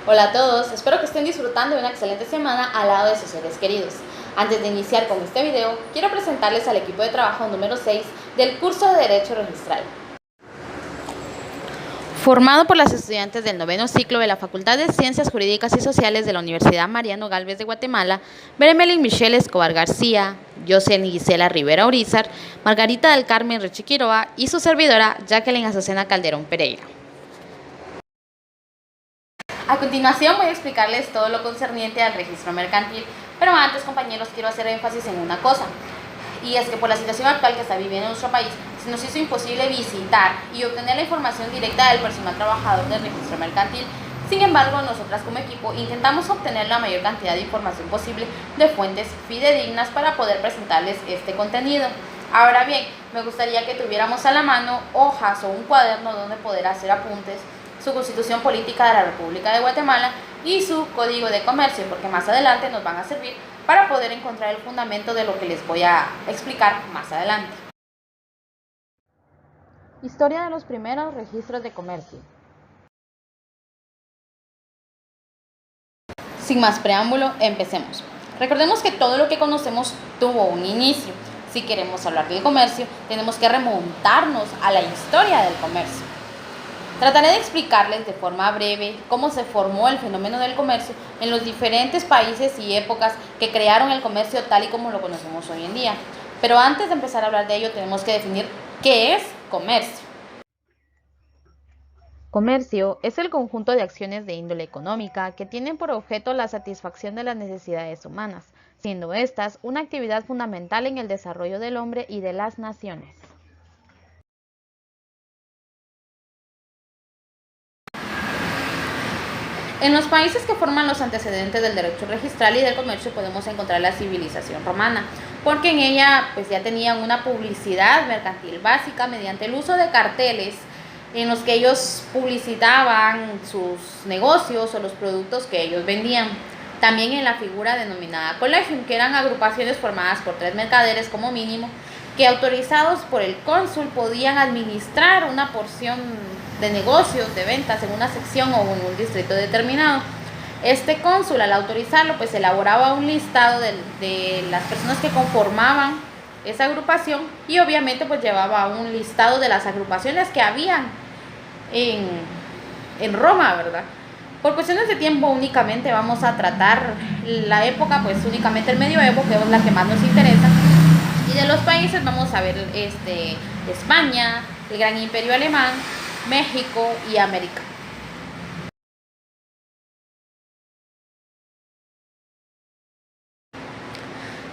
Hola a todos, espero que estén disfrutando de una excelente semana al lado de sus seres queridos. Antes de iniciar con este video, quiero presentarles al equipo de trabajo número 6 del curso de Derecho Registral. Formado por las estudiantes del noveno ciclo de la Facultad de Ciencias Jurídicas y Sociales de la Universidad Mariano Gálvez de Guatemala, Beremelin Michelle Escobar García, Jocelyn Gisela Rivera Urizar, Margarita del Carmen Rechiquiroa y su servidora Jacqueline Azucena Calderón Pereira. A continuación voy a explicarles todo lo concerniente al registro mercantil, pero antes, compañeros, quiero hacer énfasis en una cosa, y es que por la situación actual que está viviendo nuestro país, se nos hizo imposible visitar y obtener la información directa del personal trabajador del registro mercantil. Sin embargo, nosotras como equipo intentamos obtener la mayor cantidad de información posible de fuentes fidedignas para poder presentarles este contenido. Ahora bien, me gustaría que tuviéramos a la mano hojas o un cuaderno donde poder hacer apuntes, su Constitución Política de la República de Guatemala y su Código de Comercio, porque más adelante nos van a servir para poder encontrar el fundamento de lo que les voy a explicar más adelante. Historia de los primeros registros de comercio. Sin más preámbulo, empecemos. Recordemos que todo lo que conocemos tuvo un inicio. Si queremos hablar del comercio, tenemos que remontarnos a la historia del comercio. Trataré de explicarles de forma breve cómo se formó el fenómeno del comercio en los diferentes países y épocas que crearon el comercio tal y como lo conocemos hoy en día. Pero antes de empezar a hablar de ello, tenemos que definir qué es comercio. Comercio es el conjunto de acciones de índole económica que tienen por objeto la satisfacción de las necesidades humanas, siendo estas una actividad fundamental en el desarrollo del hombre y de las naciones. En los países que forman los antecedentes del derecho registral y del comercio podemos encontrar la civilización romana, porque en ella pues ya tenían una publicidad mercantil básica mediante el uso de carteles en los que ellos publicitaban sus negocios o los productos que ellos vendían. También en la figura denominada colegium, que eran agrupaciones formadas por 3 mercaderes como mínimo, que autorizados por el cónsul podían administrar una porción de negocios, de ventas en una sección o en un distrito determinado. Este cónsul, al autorizarlo, pues elaboraba un listado de las personas que conformaban esa agrupación y obviamente pues llevaba un listado de las agrupaciones que habían en Roma, ¿verdad? Por cuestiones de tiempo únicamente vamos a tratar la época, pues únicamente el medioevo, que es la que más nos interesa. Y de los países vamos a ver España, el Gran Imperio Alemán, México y América.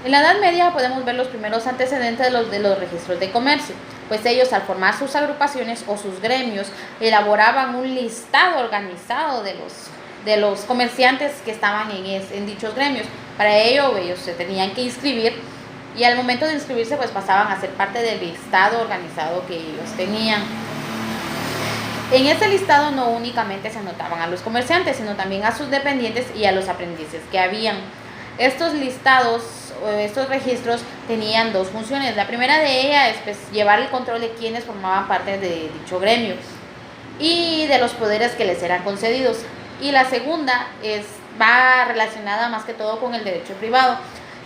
En la Edad Media podemos ver los primeros antecedentes de los registros de comercio, pues ellos al formar sus agrupaciones o sus gremios elaboraban un listado organizado de los comerciantes que estaban en dichos gremios. Para ello ellos se tenían que inscribir y al momento de inscribirse pues pasaban a ser parte del listado organizado que ellos tenían. En ese listado no únicamente se anotaban a los comerciantes, sino también a sus dependientes y a los aprendices que habían. Estos listados o estos registros tenían 2 funciones. La primera de ellas es pues, llevar el control de quienes formaban parte de dicho gremio y de los poderes que les eran concedidos. Y la segunda va relacionada más que todo con el derecho privado,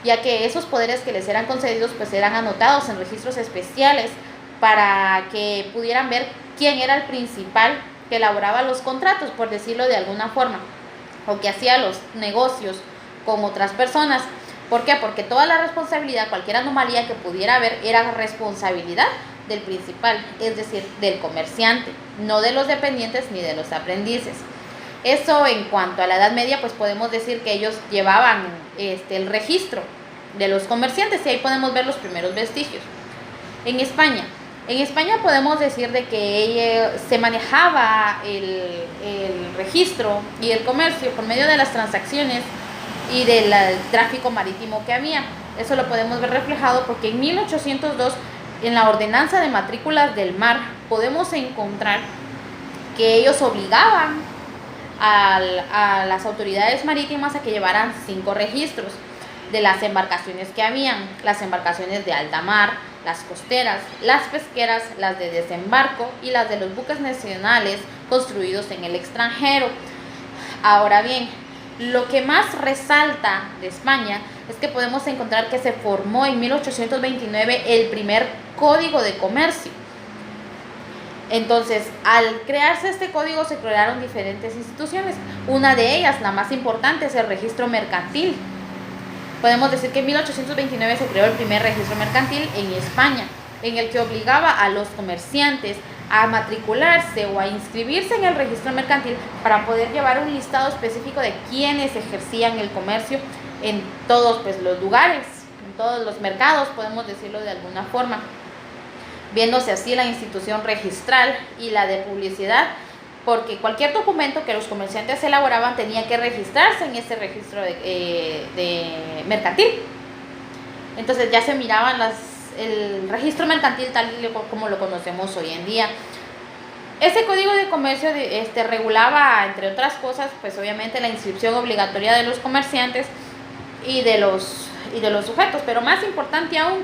ya que esos poderes que les eran concedidos pues eran anotados en registros especiales para que pudieran ver quién era el principal que elaboraba los contratos, por decirlo de alguna forma, o que hacía los negocios con otras personas. ¿Por qué? Porque toda la responsabilidad, cualquier anomalía que pudiera haber, era responsabilidad del principal, es decir, del comerciante, no de los dependientes ni de los aprendices. Eso en cuanto a la Edad Media, pues podemos decir que ellos llevaban el registro de los comerciantes y ahí podemos ver los primeros vestigios. En España podemos decir de que se manejaba el registro y el comercio por medio de las transacciones y del tráfico marítimo que había. Eso lo podemos ver reflejado porque en 1802, en la ordenanza de matrículas del mar, podemos encontrar que ellos obligaban a las autoridades marítimas a que llevaran 5 registros de las embarcaciones que habían, las embarcaciones de alta mar, las costeras, las pesqueras, las de desembarco y las de los buques nacionales construidos en el extranjero. Ahora bien, lo que más resalta de España es que podemos encontrar que se formó en 1829 el primer Código de Comercio. Entonces, al crearse este código se crearon diferentes instituciones. Una de ellas, la más importante, es el registro mercantil. Podemos decir que en 1829 se creó el primer registro mercantil en España, en el que obligaba a los comerciantes a matricularse o a inscribirse en el registro mercantil para poder llevar un listado específico de quienes ejercían el comercio en todos pues, los lugares, en todos los mercados, podemos decirlo de alguna forma, viéndose así la institución registral y la de publicidad, porque cualquier documento que los comerciantes elaboraban tenía que registrarse en ese registro de mercantil. Entonces ya se miraban el registro mercantil tal como lo conocemos hoy en día. Ese código de comercio regulaba, entre otras cosas, pues obviamente la inscripción obligatoria de los comerciantes y de los sujetos, pero más importante aún,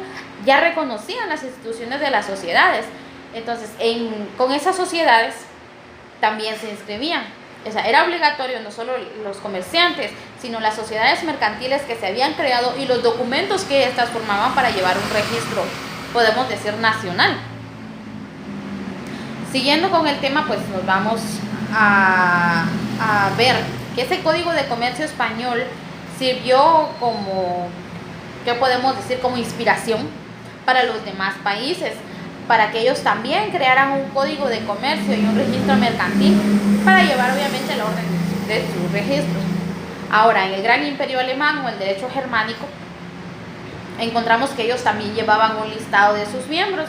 ya reconocían las instituciones de las sociedades. Entonces, con esas sociedades también se inscribían. O sea, era obligatorio no solo los comerciantes, sino las sociedades mercantiles que se habían creado y los documentos que éstas formaban para llevar un registro, podemos decir, nacional. Siguiendo con el tema, pues nos vamos a ver que ese Código de Comercio español sirvió como, ¿qué podemos decir?, como inspiración para los demás países, para que ellos también crearan un código de comercio y un registro mercantil para llevar obviamente el orden de sus registros. Ahora, en el Gran Imperio Alemán o el derecho germánico, encontramos que ellos también llevaban un listado de sus miembros,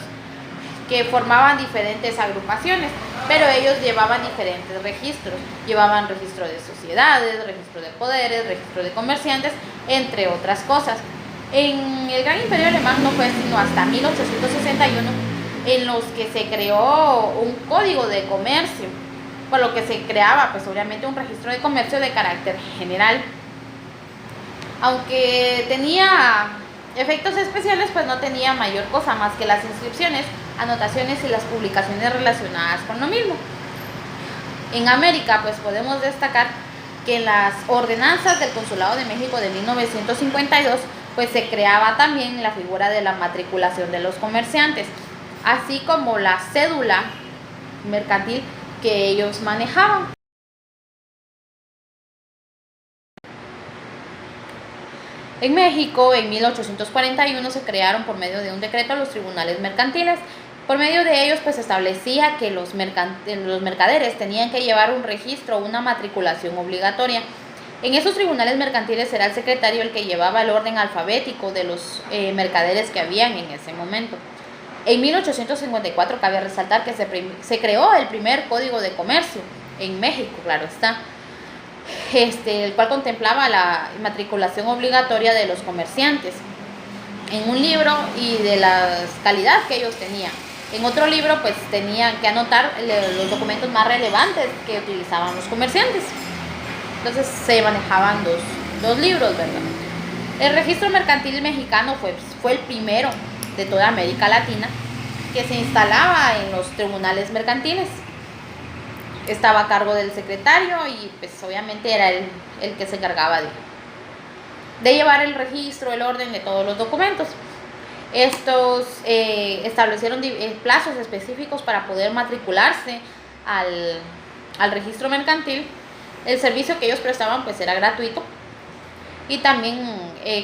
que formaban diferentes agrupaciones, pero ellos llevaban diferentes registros. Llevaban registro de sociedades, registro de poderes, registro de comerciantes, entre otras cosas. En el Gran Imperio Alemán no fue sino hasta 1861 en los que se creó un código de comercio, por lo que se creaba pues obviamente un registro de comercio de carácter general. Aunque tenía efectos especiales, pues no tenía mayor cosa más que las inscripciones, anotaciones y las publicaciones relacionadas con lo mismo. En América pues podemos destacar que en las ordenanzas del Consulado de México de 1952 pues se creaba también la figura de la matriculación de los comerciantes, así como la cédula mercantil que ellos manejaban. En México, en 1841 se crearon por medio de un decreto los tribunales mercantiles. Por medio de ellos, pues establecía que los mercaderes tenían que llevar un registro, una matriculación obligatoria. En esos tribunales mercantiles era el secretario el que llevaba el orden alfabético de los mercaderes que habían en ese momento. En 1854 cabe resaltar que se creó el primer Código de Comercio en México, claro está, el cual contemplaba la matriculación obligatoria de los comerciantes en un libro y de la calidad que ellos tenían. En otro libro pues tenían que anotar los documentos más relevantes que utilizaban los comerciantes. Entonces se manejaban dos libros, ¿verdad? El registro mercantil mexicano fue el primero de toda América Latina que se instalaba en los tribunales mercantiles. Estaba a cargo del secretario y pues obviamente era el que se encargaba de llevar el registro, el orden de todos los documentos. Estos establecieron plazos específicos para poder matricularse al registro mercantil. El servicio que ellos prestaban pues era gratuito y también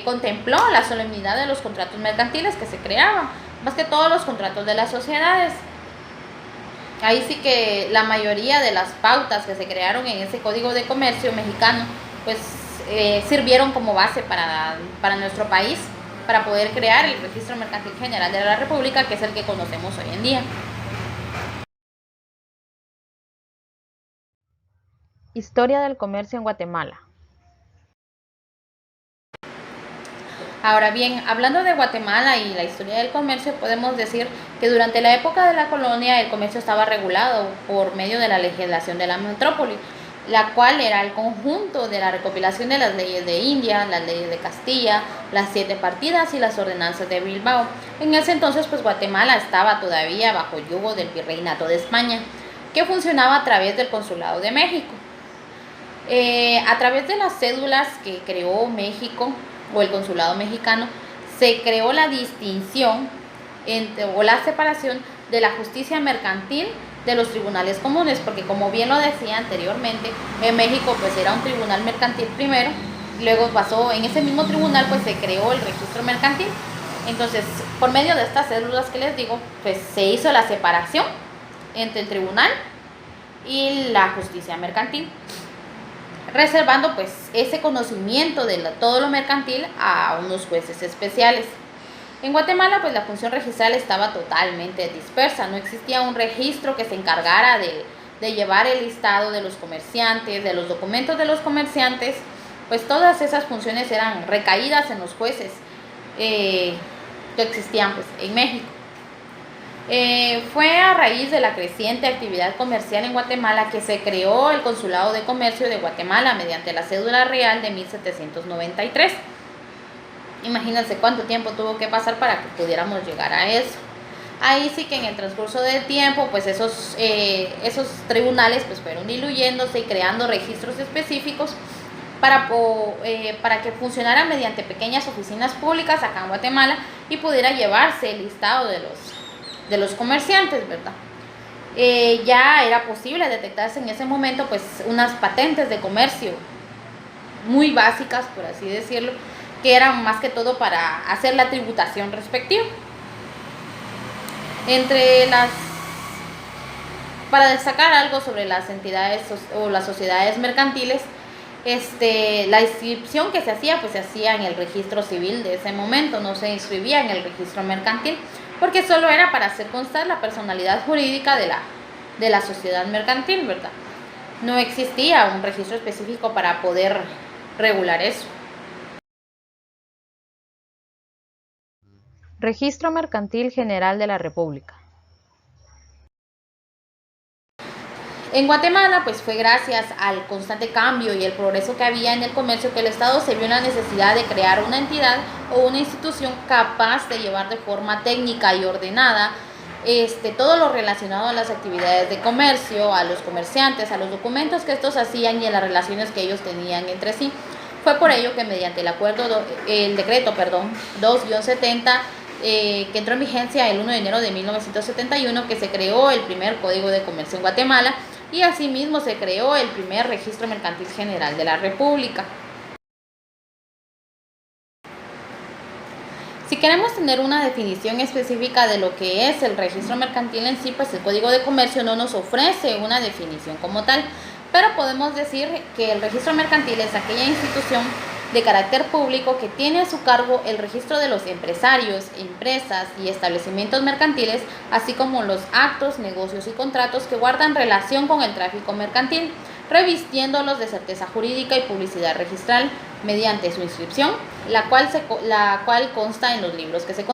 contempló la solemnidad de los contratos mercantiles que se creaban, más que todos los contratos de las sociedades. Ahí sí que la mayoría de las pautas que se crearon en ese Código de Comercio mexicano pues sirvieron como base para nuestro país, para poder crear el Registro Mercantil General de la República, que es el que conocemos hoy en día. Historia del comercio en Guatemala. Ahora bien, hablando de Guatemala y la historia del comercio, podemos decir que durante la época de la colonia el comercio estaba regulado por medio de la legislación de la metrópoli, la cual era el conjunto de la recopilación de las leyes de India, las leyes de Castilla, las 7 partidas y las ordenanzas de Bilbao. En ese entonces, pues Guatemala estaba todavía bajo yugo del Virreinato de España, que funcionaba a través del Consulado de México. A través de las cédulas que creó México o el consulado mexicano, se creó la distinción o la separación de la justicia mercantil de los tribunales comunes, porque como bien lo decía anteriormente, en México pues era un tribunal mercantil primero, luego pasó en ese mismo tribunal pues se creó el registro mercantil. Entonces, por medio de estas cédulas que les digo, pues se hizo la separación entre el tribunal y la justicia mercantil, reservando pues ese conocimiento de todo lo mercantil a unos jueces especiales. En Guatemala pues la función registral estaba totalmente dispersa, no existía un registro que se encargara de llevar el listado de los comerciantes, de los documentos de los comerciantes, pues todas esas funciones eran recaídas en los jueces que existían pues en México. Fue a raíz de la creciente actividad comercial en Guatemala que se creó el Consulado de Comercio de Guatemala mediante la cédula real de 1793. Imagínense cuánto tiempo tuvo que pasar para que pudiéramos llegar a eso. Ahí sí que en el transcurso del tiempo, pues esos tribunales pues fueron diluyéndose y creando registros específicos para que funcionaran mediante pequeñas oficinas públicas acá en Guatemala y pudiera llevarse el listado de los comerciantes, ¿verdad? Ya era posible detectarse en ese momento pues unas patentes de comercio muy básicas, por así decirlo, que eran más que todo para hacer la tributación respectiva. Para destacar algo sobre las entidades o las sociedades mercantiles, la inscripción que se hacía, pues se hacía en el registro civil de ese momento, no se inscribía en el registro mercantil, porque solo era para hacer constar la personalidad jurídica de la sociedad mercantil, ¿verdad? No existía un registro específico para poder regular eso. Registro Mercantil General de la República. En Guatemala, pues fue gracias al constante cambio y el progreso que había en el comercio que el Estado se vio en la necesidad de crear una entidad o una institución capaz de llevar de forma técnica y ordenada todo lo relacionado a las actividades de comercio, a los comerciantes, a los documentos que estos hacían y a las relaciones que ellos tenían entre sí. Fue por ello que mediante el decreto 2-70, que entró en vigencia el 1 de enero de 1971, que se creó el primer Código de Comercio en Guatemala y asimismo se creó el primer Registro Mercantil General de la República. Si queremos tener una definición específica de lo que es el registro mercantil en sí, pues el Código de Comercio no nos ofrece una definición como tal, pero podemos decir que el registro mercantil es aquella institución de carácter público que tiene a su cargo el registro de los empresarios, empresas y establecimientos mercantiles, así como los actos, negocios y contratos que guardan relación con el tráfico mercantil, revistiéndolos de certeza jurídica y publicidad registral mediante su inscripción, la cual consta en los libros que se conocen.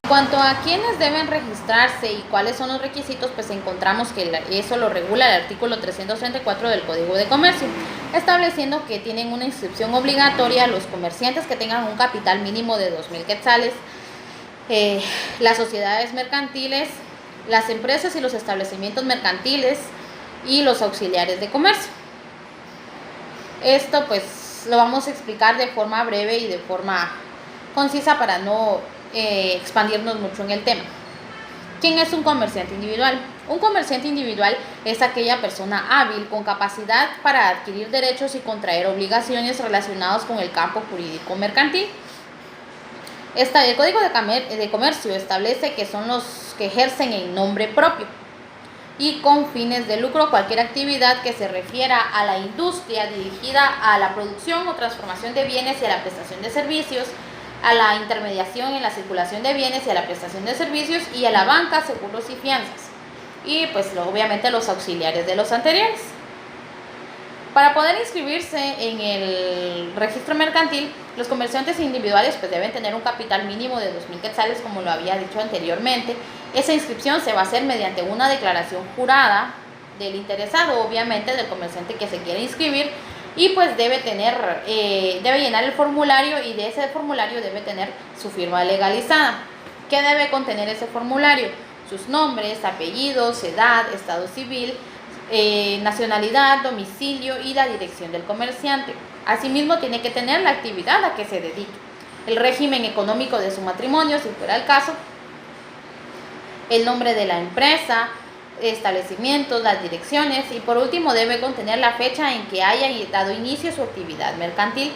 En cuanto a quiénes deben registrarse y cuáles son los requisitos, pues encontramos que eso lo regula el artículo 334 del Código de Comercio, estableciendo que tienen una inscripción obligatoria a los comerciantes que tengan un capital mínimo de 2,000 quetzales, las sociedades mercantiles, las empresas y los establecimientos mercantiles y los auxiliares de comercio. Esto pues lo vamos a explicar de forma breve y de forma concisa para no expandirnos mucho en el tema. ¿Quién es un comerciante individual? Un comerciante individual es aquella persona hábil con capacidad para adquirir derechos y contraer obligaciones relacionadas con el campo jurídico mercantil. El Código de Comercio establece que son los que ejercen en nombre propio y con fines de lucro cualquier actividad que se refiera a la industria dirigida a la producción o transformación de bienes y a la prestación de servicios, a la intermediación en la circulación de bienes y a la prestación de servicios y a la banca, seguros y fianzas. Y pues obviamente los auxiliares de los anteriores. Para poder inscribirse en el registro mercantil, los comerciantes individuales pues deben tener un capital mínimo de 2,000 quetzales, como lo había dicho anteriormente. Esa inscripción se va a hacer mediante una declaración jurada del interesado, obviamente del comerciante que se quiere inscribir, y pues debe llenar el formulario, y de ese formulario debe tener su firma legalizada. ¿Qué debe contener ese formulario? Sus nombres, apellidos, edad, estado civil, nacionalidad, domicilio y la dirección del comerciante. Asimismo, tiene que tener la actividad a que se dedique, el régimen económico de su matrimonio, si fuera el caso, el nombre de la empresa, establecimientos, las direcciones y por último debe contener la fecha en que haya dado inicio a su actividad mercantil.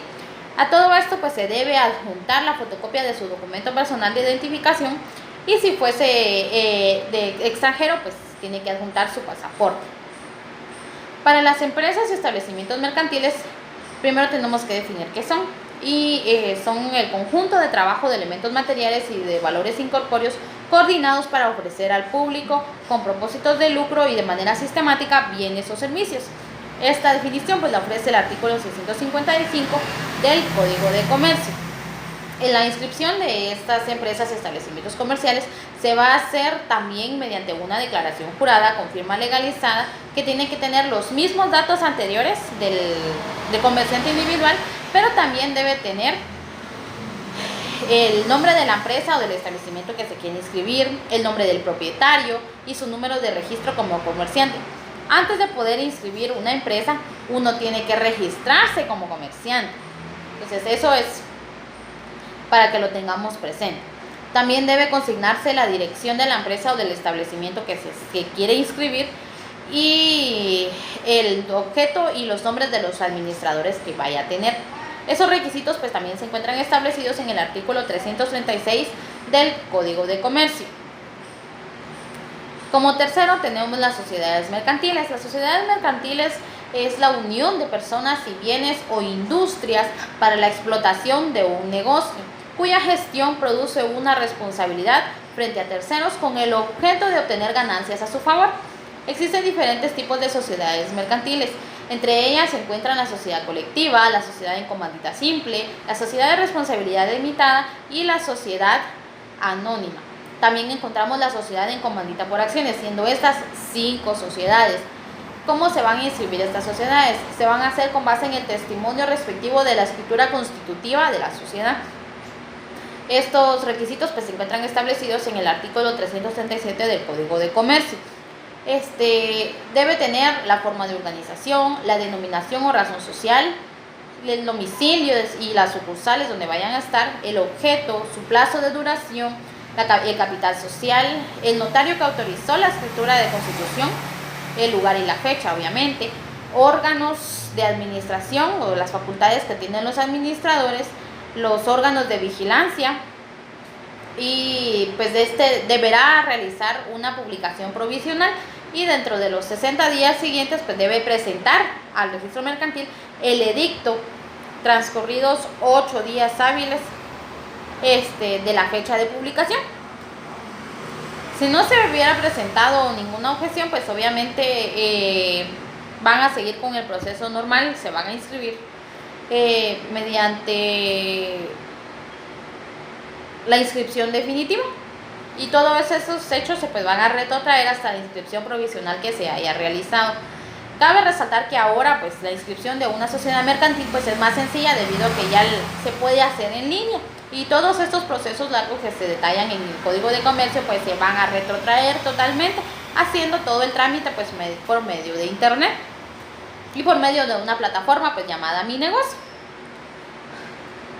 A todo esto pues se debe adjuntar la fotocopia de su documento personal de identificación y si fuese de extranjero pues tiene que adjuntar su pasaporte. Para las empresas y establecimientos mercantiles primero tenemos que definir qué son y son el conjunto de trabajo de elementos materiales y de valores incorpóreos coordinados para ofrecer al público con propósitos de lucro y de manera sistemática bienes o servicios. Esta definición pues la ofrece el artículo 655 del Código de Comercio. En la inscripción de estas empresas y establecimientos comerciales se va a hacer también mediante una declaración jurada con firma legalizada que tiene que tener los mismos datos anteriores del comerciante individual, pero también debe tener el nombre de la empresa o del establecimiento que se quiere inscribir, el nombre del propietario y su número de registro como comerciante. Antes de poder inscribir una empresa, uno tiene que registrarse como comerciante. Entonces, eso es para que lo tengamos presente. También debe consignarse la dirección de la empresa o del establecimiento que quiere inscribir y el objeto y los nombres de los administradores que vaya a tener. Esos requisitos pues también se encuentran establecidos en el artículo 336 del Código de Comercio. Como tercero tenemos las sociedades mercantiles. Las sociedades mercantiles es la unión de personas y bienes o industrias para la explotación de un negocio, cuya gestión produce una responsabilidad frente a terceros con el objeto de obtener ganancias a su favor. Existen diferentes tipos de sociedades mercantiles. Entre ellas se encuentran la sociedad colectiva, la sociedad en comandita simple, la sociedad de responsabilidad limitada y la sociedad anónima. También encontramos la sociedad en comandita por acciones, siendo estas 5 sociedades. ¿Cómo se van a inscribir estas sociedades? Se van a hacer con base en el testimonio respectivo de la escritura constitutiva de la sociedad. Estos requisitos pues, se encuentran establecidos en el artículo 337 del Código de Comercio. Debe tener la forma de organización, la denominación o razón social, el domicilio y las sucursales donde vayan a estar, el objeto, su plazo de duración, el capital social, el notario que autorizó la escritura de constitución, el lugar y la fecha, obviamente, órganos de administración o las facultades que tienen los administradores, los órganos de vigilancia y pues deberá realizar una publicación provisional y dentro de los 60 días siguientes pues debe presentar al registro mercantil el edicto transcurridos 8 días hábiles de la fecha de publicación. Si no se hubiera presentado ninguna objeción, pues obviamente van a seguir con el proceso normal, se van a inscribir mediante la inscripción definitiva y todos esos hechos se pues van a retrotraer hasta la inscripción provisional que se haya realizado. Cabe resaltar que ahora pues la inscripción de una sociedad mercantil pues es más sencilla debido a que ya se puede hacer en línea y todos estos procesos largos que se detallan en el Código de Comercio pues se van a retrotraer totalmente haciendo todo el trámite pues por medio de internet y por medio de una plataforma pues llamada Mi Negocio.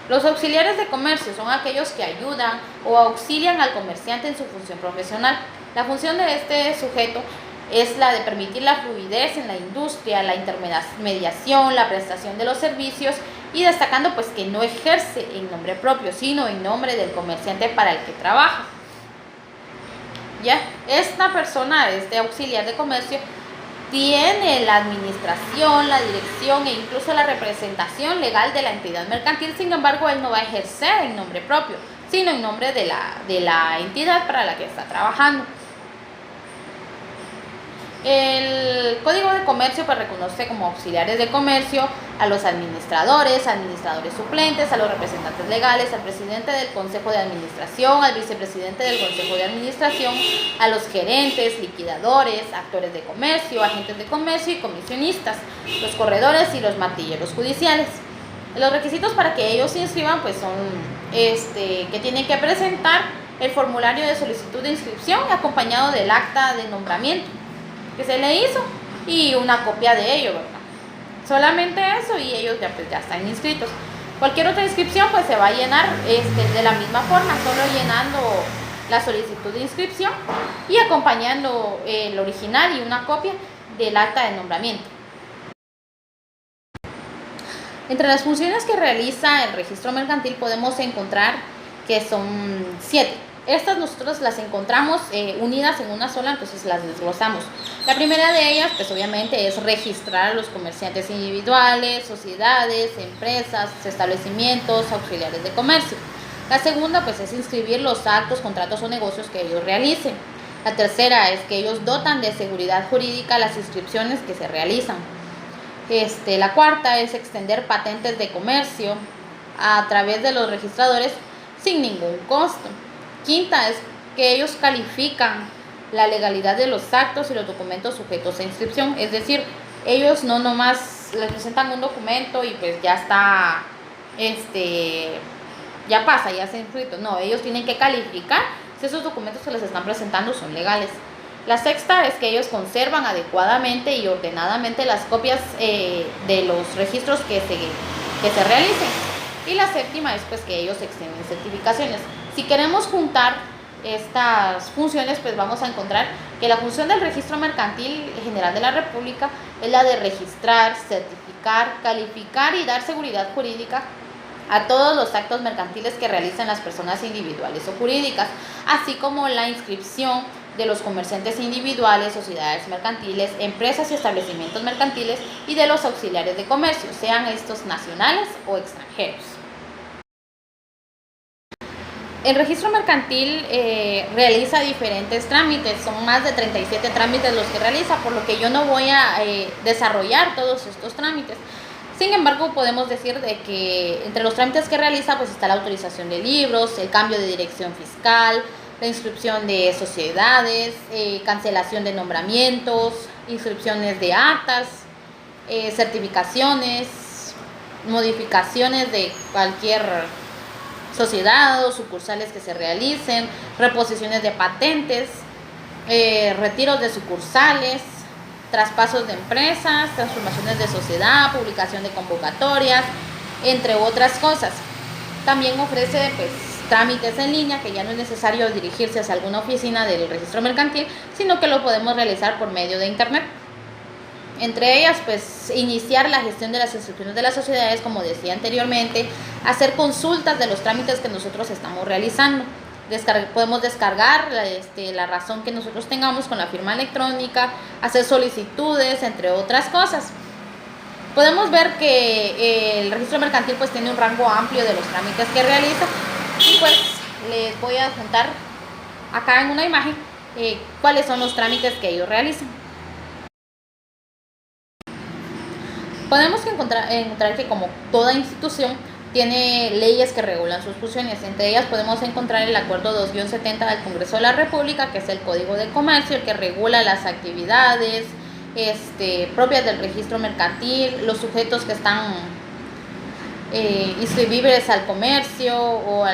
Los auxiliares de comercio son aquellos que ayudan o auxilian al comerciante en su función profesional. La función de este sujeto es la de permitir la fluidez en la industria, la intermediación, la prestación de los servicios y destacando pues que no ejerce en nombre propio, sino en nombre del comerciante para el que trabaja. Ya, esta persona, este auxiliar de comercio, tiene la administración, la dirección e incluso la representación legal de la entidad mercantil. Sin embargo, él no va a ejercer en nombre propio, sino en nombre de la entidad para la que está trabajando. El Código de Comercio pues, reconoce como auxiliares de comercio a los administradores suplentes, a los representantes legales, al presidente del Consejo de Administración, al vicepresidente del Consejo de Administración, a los gerentes, liquidadores, actores de comercio, agentes de comercio y comisionistas, los corredores y los martilleros judiciales. Los requisitos para que ellos se inscriban pues, son que tienen que presentar el formulario de solicitud de inscripción acompañado del acta de nombramiento que se le hizo y una copia de ello, ¿verdad? Solamente eso y ellos ya, pues, ya están inscritos. Cualquier otra inscripción pues se va a llenar de la misma forma, solo llenando la solicitud de inscripción y acompañando el original y una copia del acta de nombramiento. Entre las funciones que realiza el registro mercantil podemos encontrar que son 7. Estas nosotros las encontramos unidas en una sola, entonces las desglosamos. La primera de ellas, pues obviamente es registrar a los comerciantes individuales, sociedades, empresas, establecimientos, auxiliares de comercio. La segunda, pues es inscribir los actos, contratos o negocios que ellos realicen. La tercera es que ellos dotan de seguridad jurídica las inscripciones que se realizan. La cuarta es extender patentes de comercio a través de los registradores sin ningún costo. Quinta es que ellos califican la legalidad de los actos y los documentos sujetos a inscripción, es decir, ellos no nomás les presentan un documento y pues ya está, ya pasa, ya está inscrito. No, ellos tienen que calificar si esos documentos que les están presentando son legales. La sexta es que ellos conservan adecuadamente y ordenadamente las copias de los registros que se realicen. Y la séptima es pues que ellos extienden certificaciones. Si queremos juntar estas funciones, pues vamos a encontrar que la función del Registro Mercantil General de la República es la de registrar, certificar, calificar y dar seguridad jurídica a todos los actos mercantiles que realicen las personas individuales o jurídicas, así como la inscripción de los comerciantes individuales, sociedades mercantiles, empresas y establecimientos mercantiles y de los auxiliares de comercio, sean estos nacionales o extranjeros. El registro mercantil realiza diferentes trámites, son más de 37 trámites los que realiza, por lo que yo no voy a desarrollar todos estos trámites. Sin embargo, podemos decir de que entre los trámites que realiza pues está la autorización de libros, el cambio de dirección fiscal, la inscripción de sociedades, cancelación de nombramientos, inscripciones de actas, certificaciones, modificaciones de cualquier sociedad o sucursales que se realicen, reposiciones de patentes, retiros de sucursales, traspasos de empresas, transformaciones de sociedad, publicación de convocatorias, entre otras cosas. También ofrece pues trámites en línea, que ya no es necesario dirigirse hacia alguna oficina del registro mercantil, sino que lo podemos realizar por medio de internet. Entre ellas, pues iniciar la gestión de las inscripciones de las sociedades, como decía anteriormente, hacer consultas de los trámites que nosotros estamos realizando. Podemos descargar la razón que nosotros tengamos con la firma electrónica, hacer solicitudes, entre otras cosas. Podemos ver que el registro mercantil pues tiene un rango amplio de los trámites que realiza y pues les voy a juntar acá en una imagen cuáles son los trámites que ellos realizan. Podemos encontrar que como toda institución tiene leyes que regulan sus funciones. Entre ellas podemos encontrar el Acuerdo 2-70 del Congreso de la República, que es el Código de Comercio, el que regula las actividades propias del registro mercantil, los sujetos que están inscribibles al comercio o a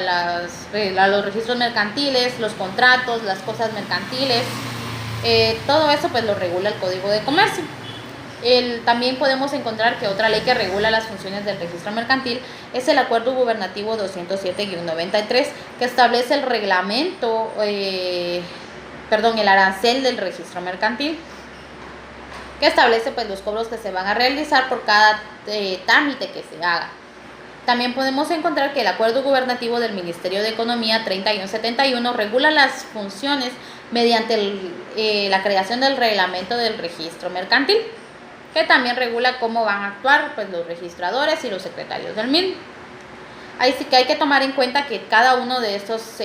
los registros mercantiles, los contratos, las cosas mercantiles. Todo eso pues lo regula el Código de Comercio. También podemos encontrar que otra ley que regula las funciones del registro mercantil es el Acuerdo Gubernativo 207-93, que establece el reglamento, el arancel del registro mercantil, que establece pues los cobros que se van a realizar por cada trámite que se haga. También podemos encontrar que el Acuerdo Gubernativo del Ministerio de Economía 3171 regula las funciones mediante la creación del reglamento del registro mercantil, que también regula cómo van a actuar pues los registradores y los secretarios del mismo. Ahí sí que hay que tomar en cuenta que cada uno de estas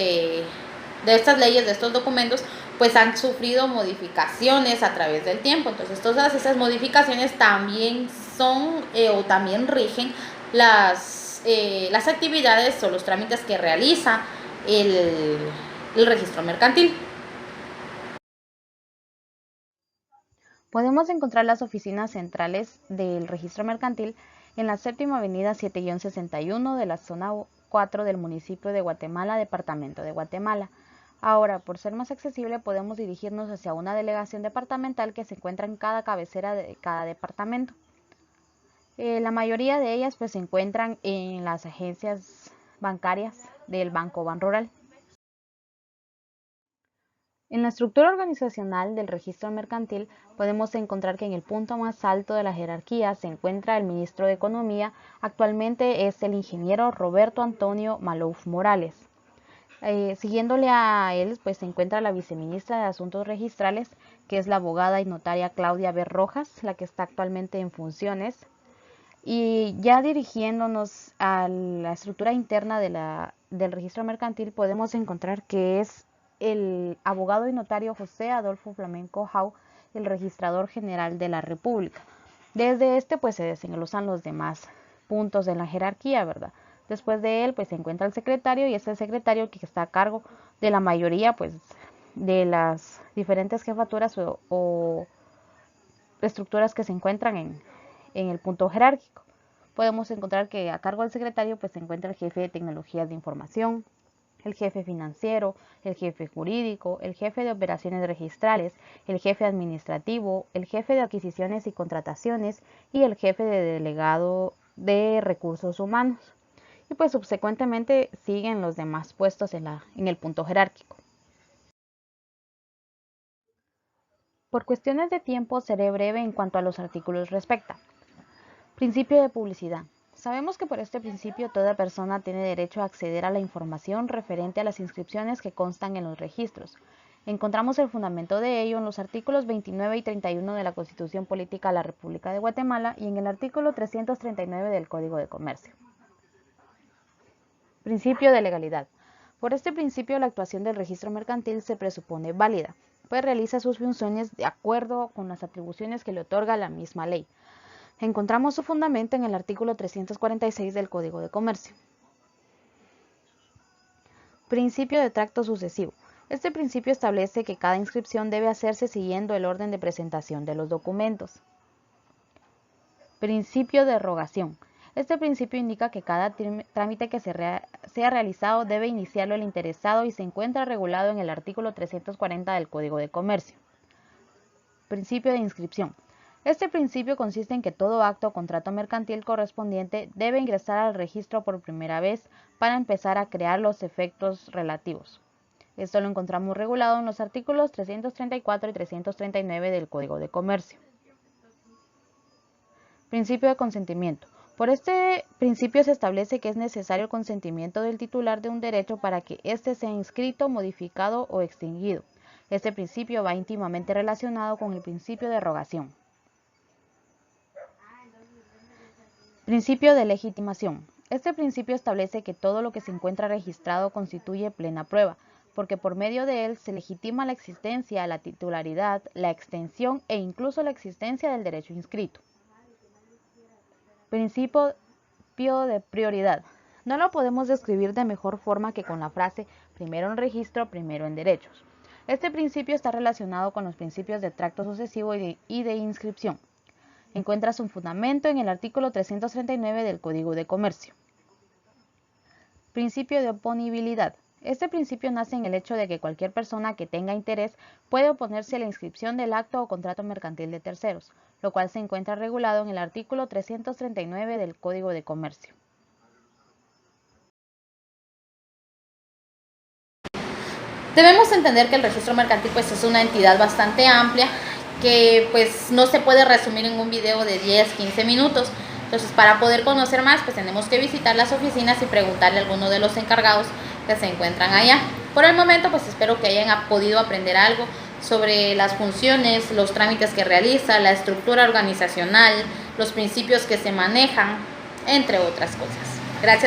leyes, de estos documentos, pues han sufrido modificaciones a través del tiempo. Entonces todas esas modificaciones también son o también rigen las actividades o los trámites que realiza el registro mercantil. Podemos encontrar las oficinas centrales del registro mercantil en la séptima avenida 7-61 de la zona 4 del municipio de Guatemala, departamento de Guatemala. Ahora, por ser más accesible, podemos dirigirnos hacia una delegación departamental que se encuentra en cada cabecera de cada departamento. La mayoría de ellas pues se encuentran en las agencias bancarias del Banco Banrural. En la estructura organizacional del registro mercantil podemos encontrar que en el punto más alto de la jerarquía se encuentra el ministro de Economía, actualmente es el ingeniero Roberto Antonio Malouf Morales. Siguiéndole a él pues se encuentra la viceministra de Asuntos Registrales, que es la abogada y notaria Claudia B. Rojas, la que está actualmente en funciones. Y ya dirigiéndonos a la estructura interna del registro mercantil podemos encontrar que es el abogado y notario José Adolfo Flamenco Jau, el registrador general de la República. Desde este pues se desglosan los demás puntos de la jerarquía, ¿verdad? Después de él pues se encuentra el secretario, y es el secretario que está a cargo de la mayoría pues de las diferentes jefaturas o estructuras que se encuentran en el punto jerárquico. Podemos encontrar que a cargo del secretario pues se encuentra el jefe de tecnologías de información, el jefe financiero, el jefe jurídico, el jefe de operaciones registrales, el jefe administrativo, el jefe de adquisiciones y contrataciones y el jefe de delegado de recursos humanos. Y pues subsecuentemente siguen los demás puestos en el punto jerárquico. Por cuestiones de tiempo seré breve en cuanto a los artículos respecta. Principio de publicidad. Sabemos que por este principio toda persona tiene derecho a acceder a la información referente a las inscripciones que constan en los registros. Encontramos el fundamento de ello en los artículos 29 y 31 de la Constitución Política de la República de Guatemala y en el artículo 339 del Código de Comercio. Principio de legalidad. Por este principio la actuación del registro mercantil se presupone válida, pues realiza sus funciones de acuerdo con las atribuciones que le otorga la misma ley. Encontramos su fundamento en el artículo 346 del Código de Comercio. Principio de tracto sucesivo. Este principio establece que cada inscripción debe hacerse siguiendo el orden de presentación de los documentos. Principio de rogación. Este principio indica que cada trámite que sea realizado debe iniciarlo el interesado y se encuentra regulado en el artículo 340 del Código de Comercio. Principio de inscripción. Este principio consiste en que todo acto o contrato mercantil correspondiente debe ingresar al registro por primera vez para empezar a crear los efectos relativos. Esto lo encontramos regulado en los artículos 334 y 339 del Código de Comercio. Principio de consentimiento. Por este principio se establece que es necesario el consentimiento del titular de un derecho para que éste sea inscrito, modificado o extinguido. Este principio va íntimamente relacionado con el principio de rogación. Principio de legitimación. Este principio establece que todo lo que se encuentra registrado constituye plena prueba, porque por medio de él se legitima la existencia, la titularidad, la extensión e incluso la existencia del derecho inscrito. Principio de prioridad. No lo podemos describir de mejor forma que con la frase primero en registro, primero en derechos. Este principio está relacionado con los principios de tracto sucesivo y de inscripción. Encuentra su fundamento en el artículo 339 del Código de Comercio. Principio de oponibilidad. Este principio nace en el hecho de que cualquier persona que tenga interés puede oponerse a la inscripción del acto o contrato mercantil de terceros, lo cual se encuentra regulado en el artículo 339 del Código de Comercio. Debemos entender que el registro mercantil pues, es una entidad bastante amplia que pues no se puede resumir en un video de 10-15 minutos. Entonces, para poder conocer más, pues tenemos que visitar las oficinas y preguntarle a alguno de los encargados que se encuentran allá. Por el momento, pues espero que hayan podido aprender algo sobre las funciones, los trámites que realiza, la estructura organizacional, los principios que se manejan, entre otras cosas. Gracias.